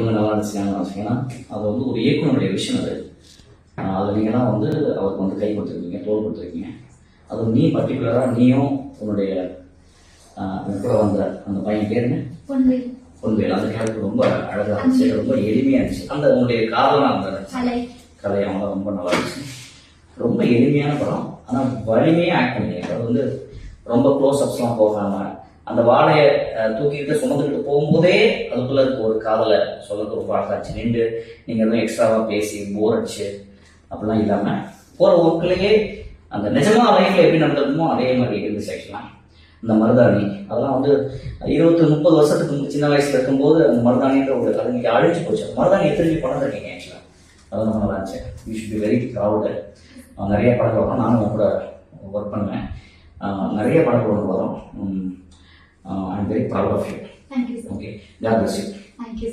வந்து நல்லா இருந்துச்சு. ஏன்னா அது வந்து ஒரு இயக்குனருடைய விஷயம் அது. அதில் நீங்கள் தான் வந்து அவருக்கு வந்து கை கொடுத்துருக்கீங்க, தோல் கொடுத்துருக்கீங்க. அதுவும் நீ பர்டிகுலராக நீயும் உன்னுடைய கூட வந்த அந்த பையன் பேர் என்ன? பொன்வேல். அந்த கேரக்டர் ரொம்ப அழகாக இருந்துச்சு, ரொம்ப எளிமையாக இருந்துச்சு. அந்த உன்னுடைய காதலாக அந்த கலை அவங்க ரொம்ப நல்லா இருந்துச்சு. ரொம்ப எளிமையான படம், ஆனால் வலிமையாக ஆக்ட் பண்ணிங்க. அது வந்து ரொம்ப க்ளோஸ் அப்ஸ்லாம் போகாமல் அந்த வாழையை தூக்கிக்கிட்டு சுமந்துக்கிட்டு போகும்போதே அதுக்குள்ளே இருக்க ஒரு காதலை சொல்றது ரொம்ப அழகாச்சு. நின்று நீங்கள் எதுவும் எக்ஸ்ட்ராவாக பேசி போர் அடிச்சு அப்படிலாம் இல்லாமல் போகிற ஒர்க்கிலேயே அந்த நிஜமாக லைஃப்பில் எப்படி நடந்திருக்குமோ அதே மாதிரி இருந்துச்சு. ஆக்சுவலாக இந்த மருதாணி அதெல்லாம் வந்து 20-30 வருஷத்துக்கு சின்ன வயசில் இருக்கும்போது அந்த மருதாணின்ற ஒரு அது நீங்கள் அழிஞ்சு போச்சு. மருதாணி திரும்பி படம் இருக்கீங்க. ஆக்சுவலாக அது ரொம்ப நல்லா இருந்துச்சு. You should be very proud. நிறைய படங்கள் வரும், நானும் கூட ஒர்க் பண்ணுவேன். நிறைய படங்கள் வரும். I am very proud of you. Thank you, sir. Okay, God bless you. Thank you.